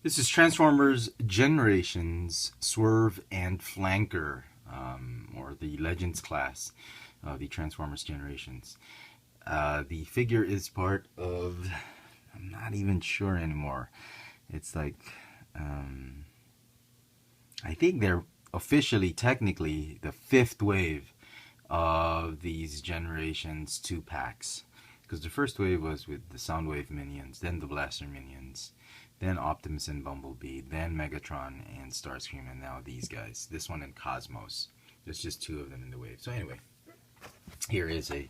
This is Transformers Generations, Swerve and Flanker, or the Legends class of the Transformers Generations. The figure is part of, I'm not even sure anymore. It's like, I think they're officially, technically, the fifth wave of these Generations 2 packs. Because the first wave was with the Soundwave minions, then the Blaster minions, then Optimus and Bumblebee, then Megatron and Starscream, and now these guys. This one and Cosmos. There's just two of them in the wave. So anyway, here is look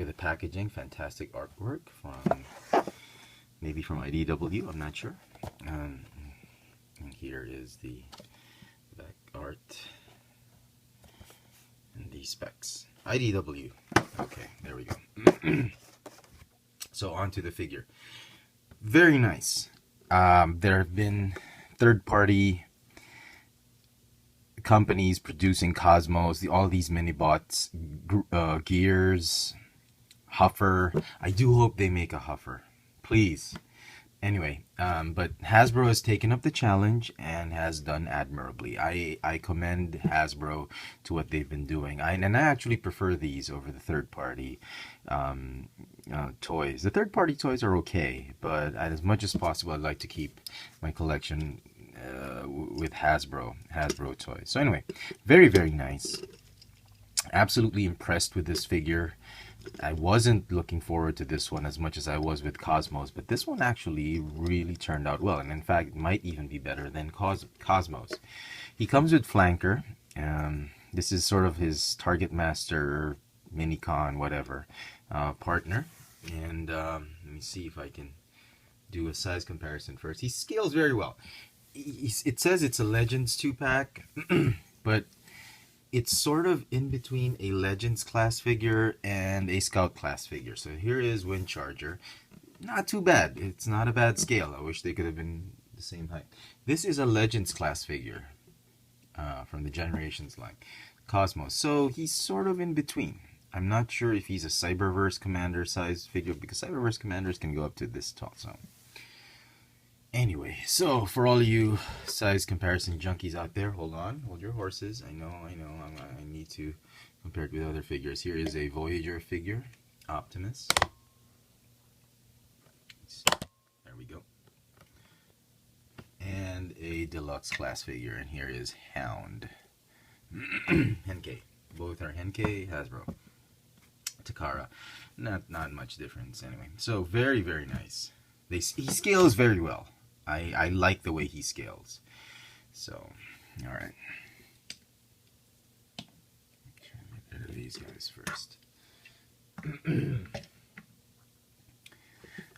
at the packaging. Fantastic artwork from, maybe from IDW, I'm not sure. And here is the back art and the specs. IDW. Okay, there we go. So on to the figure. Very nice. There have been third-party companies producing Cosmos, all these mini-bots, Gears, Huffer. I do hope they make a Huffer. Please. Anyway, but Hasbro has taken up the challenge and has done admirably. I commend Hasbro to what they've been doing. And I actually prefer these over the third-party toys. The third-party toys are okay, but as much as possible, I'd like to keep my collection with Hasbro toys. So anyway, very, very nice. Absolutely impressed with this figure. I wasn't looking forward to this one as much as I was with Cosmos, but this one actually really turned out well, and in fact, it might even be better than Cosmos. He comes with Flanker. This is sort of his Target Master, Minicon, whatever, partner. And let me see if I can do a size comparison first. He scales very well. It says it's a Legends 2-pack, but it's sort of in between a Legends class figure and a Sculpt class figure. So here is Windcharger. Not too bad. It's not a bad scale. I wish they could have been the same height. This is a Legends class figure from the Generations line. Cosmos. So he's sort of in between. I'm not sure if he's a Cyberverse Commander size figure, because Cyberverse Commanders can go up to this tall. So anyway, so for all you size comparison junkies out there, hold your horses. I know, I need to compare it with other figures. Here is a Voyager figure, Optimus. There we go. And a deluxe class figure, and here is Hound. Henkei. Both are Henkei, Hasbro. Takara. Not much difference anyway. So very, very nice. He scales very well. I like the way he scales. So, alright. Try to get rid of these guys first.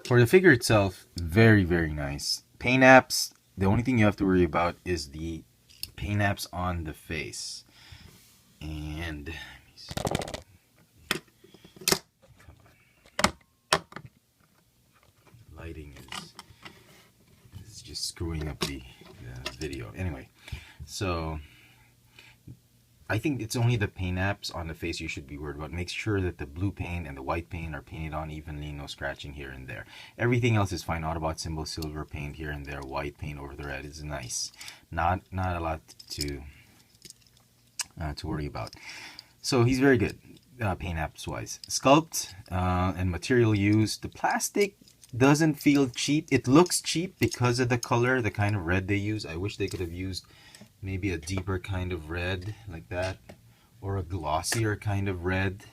For the figure itself, very, very nice. Paint apps, the only thing you have to worry about is the paint apps on the face. And, let me see. Lighting is just screwing up the video. Anyway, so I think it's only the paint apps on the face you should be worried about. Make sure that the blue paint and the white paint are painted on evenly, no scratching here and there. Everything else is fine. Autobot symbol, silver paint here and there, white paint over the red is nice. Not a lot to worry about. So he's very good, paint apps wise. Sculpt and material used. The plastic doesn't feel cheap. It looks cheap because of the color, the kind of red they use. I wish they could have used maybe a deeper kind of red like that, or a glossier kind of red,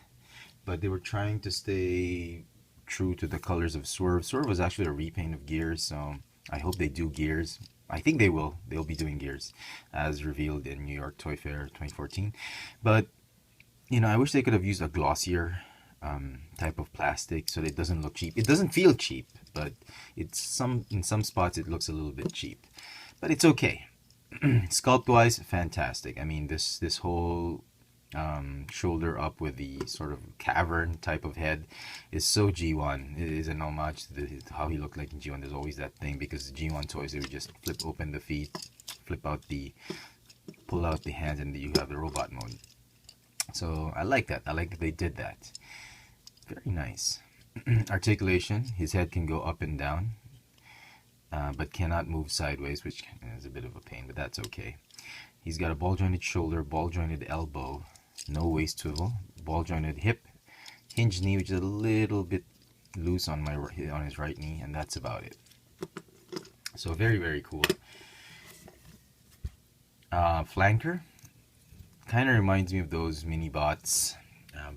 but they were trying to stay true to the colors of Swerve. Swerve was actually a repaint of Gears, so I hope they do Gears. I think they will. They'll be doing Gears as revealed in New York Toy Fair 2014. But you know, I wish they could have used a glossier type of plastic so that it doesn't look cheap. It doesn't feel cheap, but in some spots it looks a little bit cheap, but it's okay. Sculpt wise, fantastic. I mean, this whole shoulder up with the sort of cavern type of head is so G1. It is an homage to how he looked like in G1. There's always that thing, because the G1 toys, they would just flip open the feet, pull out the hands, and you have the robot mode. So I like that. I like that they did that. Very nice. Articulation. His head can go up and down. but cannot move sideways, which is a bit of a pain, but that's okay. He's got a ball jointed shoulder, ball jointed elbow, no waist swivel, ball jointed hip, hinged knee, which is a little bit loose on his right knee, and that's about it. So very, very cool. Flanker kind of reminds me of those mini bots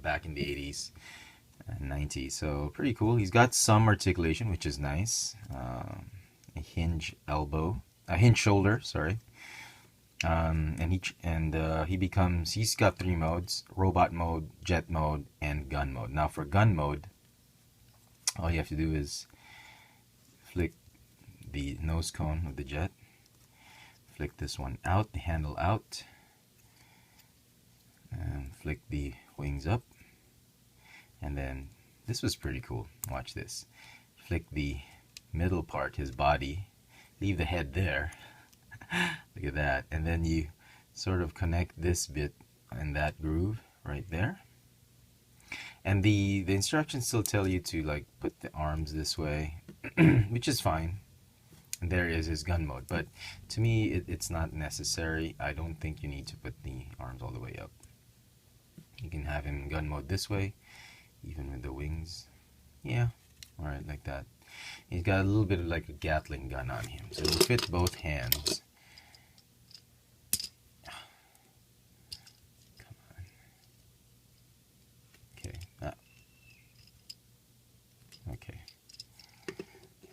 back in the 80s and 90s. So pretty cool. He's got some articulation, which is nice. A hinge shoulder, sorry. He's got 3 modes: robot mode, jet mode, and gun mode. Now for gun mode, all you have to do is flick the nose cone of the jet, flick this one out, the handle out, and flick the wings up, and then this was pretty cool. Watch this. Flick the middle part, his body, leave the head there. Look at that. And then you sort of connect this bit in that groove right there. And the instructions still tell you to like put the arms this way, which is fine. And there is his gun mode. But to me, it's not necessary. I don't think you need to put the arms all the way up. You can have him in gun mode this way, even with the wings. Yeah, alright, like that. He's got a little bit of like a Gatling gun on him, so it'll fit both hands. Come on. Okay. Okay.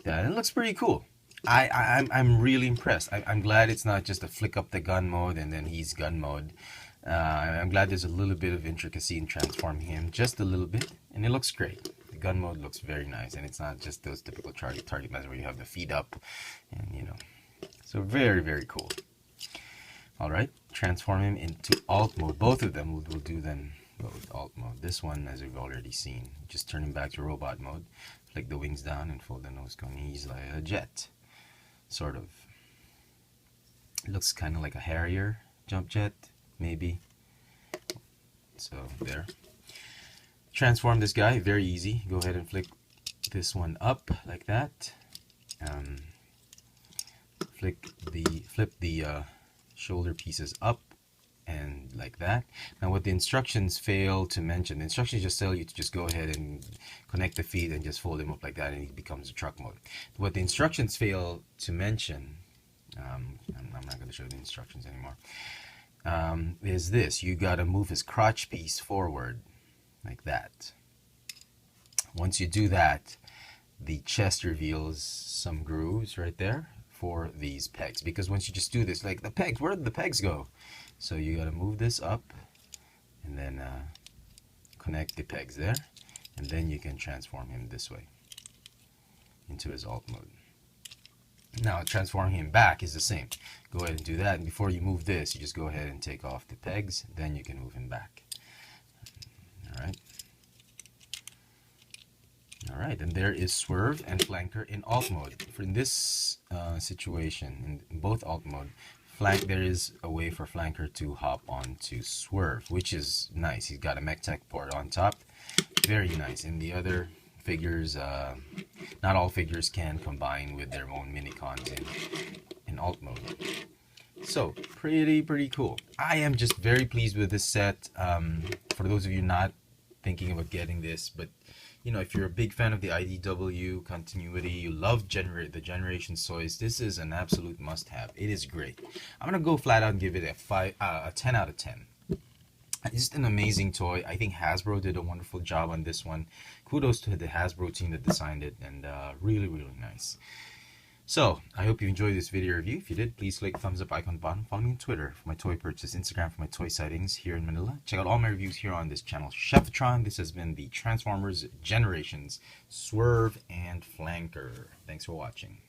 Yeah, it looks pretty cool. I'm really impressed. I'm glad it's not just a flick up the gun mode and then he's gun mode. I'm glad there's a little bit of intricacy in transforming him, just a little bit, and it looks great. The gun mode looks very nice, and it's not just those typical target methods where you have the feet up, and you know. So very, very cool. All right, transform him into alt mode. Both of them, we'll do them with alt mode. This one, as we've already seen, just turn him back to robot mode, flick the wings down, and fold the nose cone. He's like a jet, sort of. It looks kind of like a Harrier jump jet, maybe. So there. Transform this guy, very easy. Go ahead and flick this one up like that. Flip the shoulder pieces up and like that. Now what the instructions fail to mention, the instructions just tell you to just go ahead and connect the feet and just fold him up like that, and he becomes a truck mode. What the instructions fail to mention, I'm not going to show the instructions anymore, is this. You got to move his crotch piece forward like that. Once you do that, the chest reveals some grooves right there for these pegs, because once you just do this, like the pegs, where did the pegs go? So you got to move this up and then connect the pegs there, and then you can transform him this way into his alt mode. Now transforming him back is the same. Go ahead and do that, and before you move this, you just go ahead and take off the pegs, then you can move him back. Alright, and there is Swerve and Flanker in alt mode. For in this situation, in both alt mode, there is a way for Flanker to hop onto Swerve, which is nice. He's got a mech tech port on top, very nice. In the other figures, not all figures can combine with their own minicons in alt mode. So pretty cool. I am just very pleased with this set. For those of you not thinking about getting this, but you know, if you're a big fan of the IDW continuity, you love the Generations toys, this is an absolute must-have. It is great. I'm gonna go flat out and give it a 10 out of 10. It's just an amazing toy. I think Hasbro did a wonderful job on this one. Kudos to the Hasbro team that designed it, and really nice. So, I hope you enjoyed this video review. If you did, please click the thumbs up icon bottom. Follow me on Twitter for my toy purchase, Instagram for my toy sightings here in Manila. Check out all my reviews here on this channel, Chefatron. This has been the Transformers Generations, Swerve, and Flanker. Thanks for watching.